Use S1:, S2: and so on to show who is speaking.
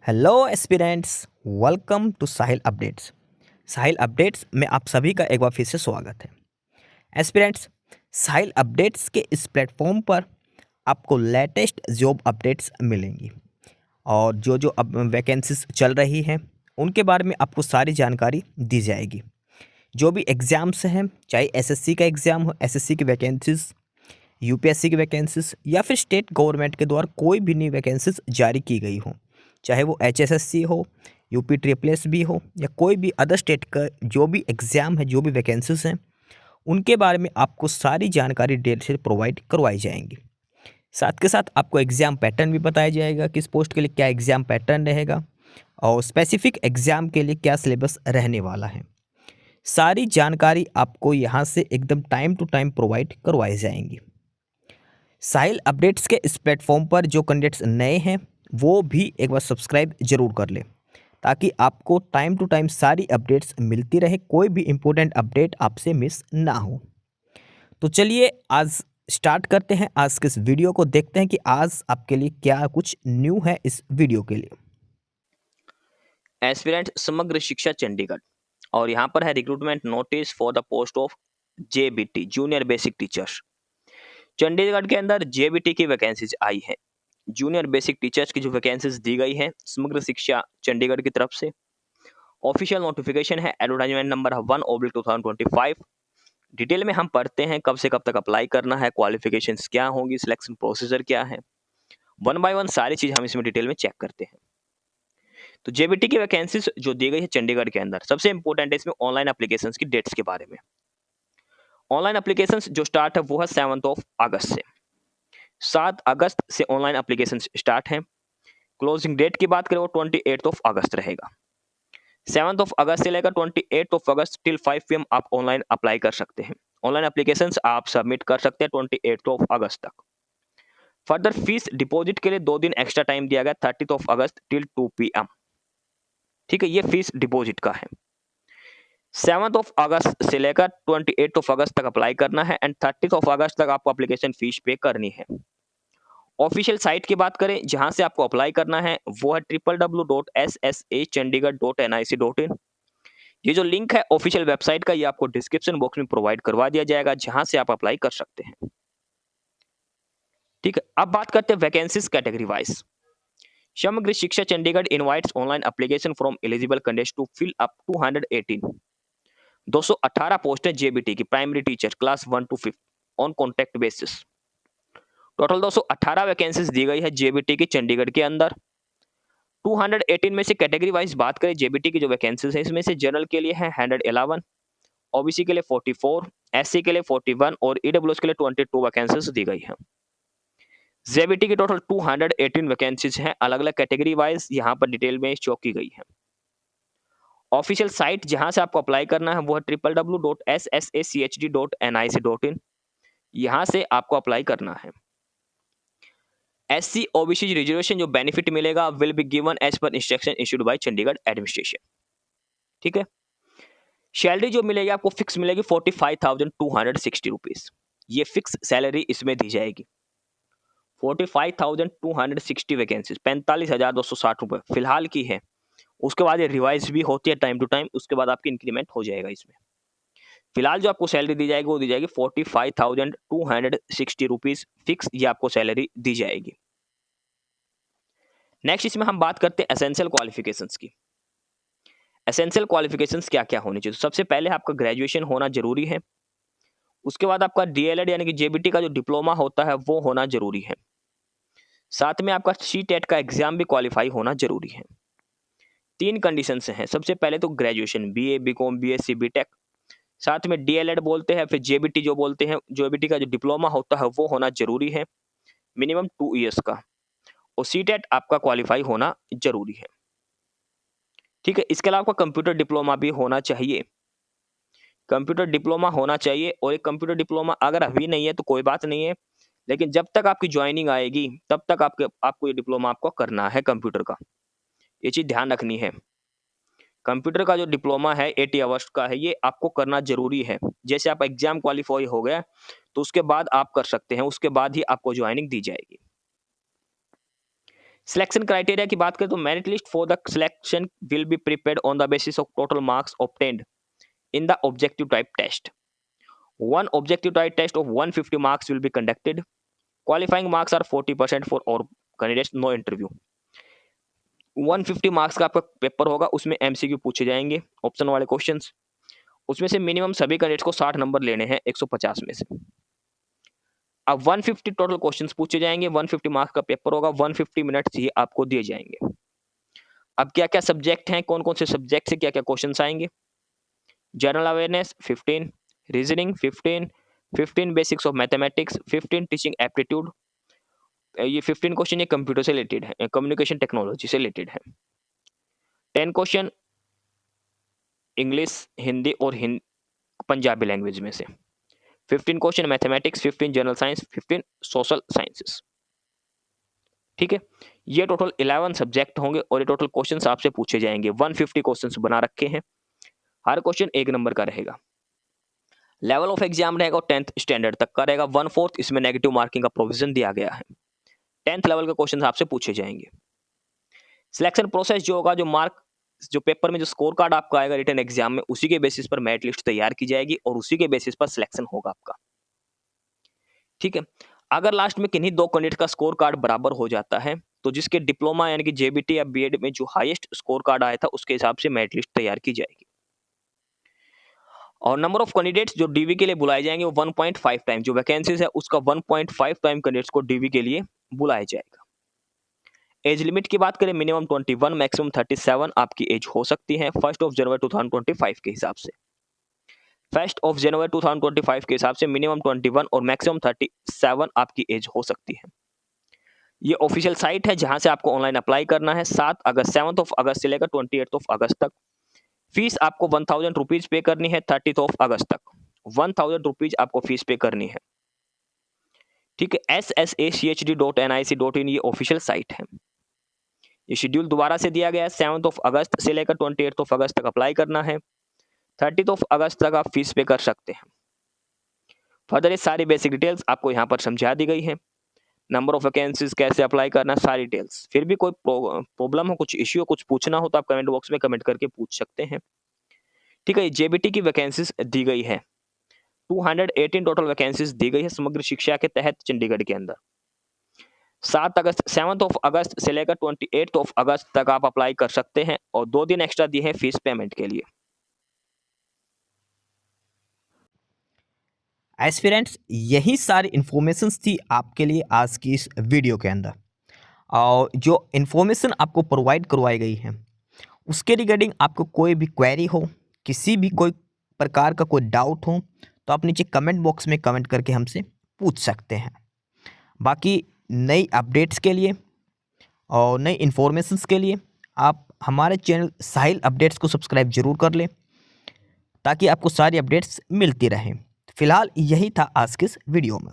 S1: Hello aspirants, welcome to Sahil updates. Sahil updates में आप सभी का एक बार फिर से स्वागत है। एस्पिरेंट्स, साहिल अपडेट्स के इस प्लेटफॉर्म पर आपको लेटेस्ट जॉब अपडेट्स मिलेंगी और जो अब वैकेंसीज चल रही हैं उनके बारे में आपको सारी जानकारी दी जाएगी। जो भी एग्ज़ाम्स हैं, चाहे एसएससी का एग्ज़ाम हो, एसएससी की वैकेंसीज, यूपीएससी की वैकेंसीज या फिर स्टेट गवर्नमेंट के द्वारा कोई भी नई वैकेंसीज जारी की गई हो, चाहे वो एचएसएससी हो, यूपी ट्रिपल एस भी हो या कोई भी अदर स्टेट का जो भी एग्ज़ाम है, जो भी वैकेंसीज हैं, उनके बारे में आपको सारी जानकारी डिटेल से प्रोवाइड करवाई जाएंगी। साथ के साथ आपको एग्ज़ाम पैटर्न भी बताया जाएगा, किस पोस्ट के लिए क्या एग्ज़ाम पैटर्न रहेगा और स्पेसिफिक एग्ज़ाम के लिए क्या सिलेबस रहने वाला है। सारी जानकारी आपको यहाँ से एकदम टाइम टू टाइम प्रोवाइड करवाई जाएंगी। साहिल अपडेट्स के इस प्लेटफॉर्म पर जो कैंडिडेट्स नए हैं वो भी एक बार सब्सक्राइब जरूर कर लें, ताकि आपको टाइम टू टाइम सारी अपडेट्स मिलती रहे, कोई भी इम्पोर्टेंट अपडेट आपसे मिस ना हो। तो चलिए आज स्टार्ट करते हैं आज के इस वीडियो को, देखते हैं कि आज आपके लिए क्या कुछ न्यू है इस वीडियो के लिए।
S2: एस्पिरेंट समग्र शिक्षा चंडीगढ़ और यहाँ पर है recruitment notice for the post of JBT junior basic teachers. Chandigarh के अंदर जेबीटी की वैकेंसीज आई है। जूनियर बेसिक टीचर्स की जो वैकेंसीज दी गई है समग्र शिक्षा चंडीगढ़ की तरफ से। ऑफिशियल नोटिफिकेशन है एडवर्टाइजमेंट नंबर 1/2025। डिटेल में हम पढ़ते हैं कब से कब तक अप्लाई करना है, क्वालिफिकेशंस क्या होंगी, सिलेक्शन प्रोसीजर क्या है, वन बाय वन सारी चीज हम इसमें डिटेल में चेक करते हैं। तो जेबीटी की वैकेंसीज जो दी गई है चंडीगढ़ के अंदर, सबसे इंपॉर्टेंट है इसमें ऑनलाइन एप्लीकेशंस की डेट्स के बारे में। ऑनलाइन एप्लीकेशंस जो स्टार्ट है वो है 7 अगस्त से। 7 अगस्त से ऑनलाइन एप्लीकेशंस स्टार्ट है। क्लोजिंग डेट की बात करें वो 28 अगस्त रहेगा। 7 अगस्त से लेकर 28 अगस्त टिल 5 PM आप ऑनलाइन अप्लाई कर सकते हैं। ऑनलाइन एप्लीकेशंस आप सबमिट कर सकते हैं 28 अगस्त तक। फर्दर फीस डिपॉजिट के लिए 2 दिन एक्स्ट्रा टाइम दिया गया 30 अगस्त टिल 2 PM। ठीक है, ये फीस डिपॉजिट का है। 7 अगस्त से लेकर 28 अगस्त तक अप्लाई करना है एंड 30 अगस्त तक आपको एप्लीकेशन फीस पे करनी है। ऑफिशियल साइट की बात करें जहां से आपको अप्लाई करना है वो है www.ssachandigarh.nic.in। ये जो लिंक है ऑफिशियल वेबसाइट का, ये आपको डिस्क्रिप्शन बॉक्स में प्रोवाइड करवा दिया जाएगा, जहां से आप अप्लाई कर सकते हैं। ठीक है, अब बात करते हैं vacancies category wise. Samagra Shiksha Chandigarh invites online application from eligible candidates to fill up 218 post है जेबीटी की primary teacher class 1 to 5 on contract basis. Total 218 vacancies दी गई है जेबीटी की चंडीगढ़ के अंदर। 218 में से कैटेगरी वाइज बात करें जेबीटी की जो वैकेंसीज है, इसमें से जनरल के लिए है 111, ओबीसी के लिए 44, एससी के लिए 41 और ईडब्ल्यूएस के लिए 22 वैकेंसीज दी गई है। जेबीटी की टोटल 218 वैकेंसीज हैं अलग अलग कैटेगरी वाइज, यहाँ पर डिटेल में शो की गई है। ऑफिशियल साइट जहां से आपको अप्लाई करना है वो है www.ssachd.nic.in। यहां से आपको अप्लाई करना है। एससी ओबीसी रिजर्वेशन जो बेनिफिट मिलेगा will be given as per instruction issued by Chandigarh administration. ठीक है, सैलरी जो मिलेगी आपको फिक्स मिलेगी 45,260 रुपीज। ये फिक्स सैलरी इसमें दी जाएगी। 45,260 वैकेंसीज 45,260 रुपए फिलहाल की है। उसके बाद ये रिवाइज भी होती है टाइम टू टाइम, उसके बाद आपकी इंक्रीमेंट हो जाएगा इसमें। फिलहाल जो आपको सैलरी दी जाएगी वो दी जाएगी 45,260 रुपीज फिक्स, ये आपको सैलरी दी जाएगी। नेक्स्ट इसमें हम बात करते हैं एसेंशियल क्वालिफिकेशंस की। एसेंशियल क्वालिफिकेशंस क्या क्या होनी चाहिए? तो सबसे पहले आपका ग्रेजुएशन होना जरूरी है। उसके बाद आपका डीएलएड यानी कि जेबीटी का जो डिप्लोमा होता है वो होना जरूरी है। साथ में आपका सीटेट का एग्जाम भी क्वालिफाई होना जरूरी है। 3 कंडीशंस हैं। सबसे पहले तो graduation BA BCom BSc BTech, साथ में डीएलएड बोलते हैं, फिर जेबीटी जो बोलते हैं, जेबीटी का जो डिप्लोमा होता है वो होना जरूरी है मिनिमम 2 इयर्स का, और सीटेट आपका क्वालिफाई होना जरूरी है। ठीक है, इसके अलावा आपका कंप्यूटर डिप्लोमा भी होना चाहिए। कंप्यूटर डिप्लोमा होना चाहिए, और एक कंप्यूटर डिप्लोमा अगर अभी नहीं है तो कोई बात नहीं है, लेकिन जब तक आपकी ज्वाइनिंग आएगी तब तक आपको ये डिप्लोमा आपको करना है कंप्यूटर का। ये चीज ध्यान रखनी है। कंप्यूटर का जो डिप्लोमा है 80 आवर्स का है, ये आपको करना जरूरी है। जैसे आप एग्जाम क्वालिफाई हो गया तो उसके बाद आप कर सकते हैं, उसके बाद ही आपको ज्वाइनिंग दी जाएगी। सिलेक्शन क्राइटेरिया की बात करें तो merit list for the selection will be prepared on the basis of total marks obtained in the objective type test. One objective type test of 150 marks will be conducted. Qualifying marks are 40% for all candidates, no interview. 150 marks का आपका paper होगा, उसमें MCQ पूछे जाएंगे, option वाले questions. उसमें से minimum सभी कैंडिडेट्स को 60 नंबर लेने हैं 150 में से। अब 150 टोटल क्वेश्चंस पूछे जाएंगे, 150 मार्क्स का पेपर होगा, 150 मिनट्स ही आपको दिए जाएंगे। अब क्या क्या सब्जेक्ट हैं, कौन कौन से सब्जेक्ट से क्या क्या क्वेश्चन आएंगे? General awareness 15, reasoning 15, 15 basics of mathematics, 15 teaching aptitude. ये 15 क्वेश्चन ये कंप्यूटर से रिलेटेड है, कम्युनिकेशन टेक्नोलॉजी से रिलेटेड है। 10 क्वेश्चन इंग्लिश, हिंदी और पंजाबी लैंग्वेज में से। 15 question mathematics, 15 general science, 15 social sciences. ठीक है, ये टोटल 11 सब्जेक्ट होंगे और ये टोटल क्वेश्चंस आपसे पूछे जाएंगे। 150 क्वेश्चंस बना रखे हैं, हर क्वेश्चन 1 नंबर का रहेगा। लेवल ऑफ एग्जाम रहेगा 10th स्टैंडर्ड तक का रहेगा। 1/4 इसमें नेगेटिव मार्किंग का प्रोविजन दिया गया है। 10th लेवल के क्वेश्चन आपसे पूछे जाएंगे। सिलेक्शन प्रोसेस जो होगा, जो मार्क जो पेपर में जो स्कोर कार्ड आपका आएगा रिटन एग्जाम में, उसी के बेसिस पर मेरिट लिस्ट तैयार की जाएगी और उसी के बेसिस पर सिलेक्शन होगा आपका। ठीक है, अगर लास्ट में किन्हीं 2 कैंडिडेट का स्कोर कार्ड बराबर हो जाता है तो जिसके डिप्लोमा यानी कि जेबीटी या बीएड में जो हाईएस्ट स्कोर कार्ड आया था उसके हिसाब से मेरिट लिस्ट तैयार की जाएगी। और नंबर ऑफ कैंडिडेट्स जो डीवी के लिए बुलाए जाएंगे वो 1.5 टाइम, जो वैकेंसीज है उसका 1.5 टाइम कैंडिडेट्स को डीवी के लिए बुलाया जाएगा। एज लिमिट की बात करें, मिनिमम 21, मैक्सिमम 37 आपकी एज हो सकती है 1 जनवरी 2025 के हिसाब से। 1 जनवरी 2025 के हिसाब से मिनिमम 21 और मैक्सिमम 37 आपकी एज हो सकती है। ये ऑफिशियल साइट है जहां से आपको ऑनलाइन अप्लाई करना है। 7 अगस्त से लेकर 28 अगस्त तक। फीस आपको 1000 रुपीज पे करनी है 30 अगस्त तक। 1000 रुपीज आपको फीस पे करनी है। ठीक है, ssachd.nic.in ये ऑफिशियल साइट है। ये शेड्यूल दोबारा से दिया गया है, 7 अगस्त से लेकर 28 अगस्त तक अप्लाई करना है। 30 अगस्त तक आप फीस पे कर सकते हैं। फर्दर ये सारी बेसिक डिटेल्स आपको यहाँ पर समझा दी गई है। नंबर ऑफ वैकेंसीज, कैसे अप्लाई करना, सारी डिटेल्स। फिर भी कोई प्रॉब्लम हो, कुछ इश्यू हो, कुछ पूछना हो तो आप कमेंट बॉक्स में कमेंट करके पूछ सकते हैं। ठीक है, जेबीटी की वैकेंसीज दी गई है, 218 टोटल वैकेंसीज दी गई है समग्र शिक्षा के तहत चंडीगढ़ के अंदर। 7 अगस्त से लेकर 28 अगस्त तक आप अप्लाई कर सकते हैं और 2 दिन एक्स्ट्रा दिए हैं फीस पेमेंट के लिए।
S1: एस्पिरेंट्स, यही सारी इन्फॉर्मेशंस थी आपके लिए आज की इस वीडियो के अंदर। और जो इन्फॉर्मेशन आपको प्रोवाइड करवाई गई है उसके रिगार्डिंग आपको कोई भी क्वेरी हो, किसी भी कोई प्रकार का कोई डाउट हो तो आप नीचे कमेंट बॉक्स में कमेंट करके हमसे पूछ सकते हैं। बाकी नई अपडेट्स के लिए और नई इन्फॉर्मेशंस के लिए आप हमारे चैनल साहिल अपडेट्स को सब्सक्राइब जरूर कर लें ताकि आपको सारी अपडेट्स मिलती रहें। फिलहाल यही था आज के इस वीडियो में।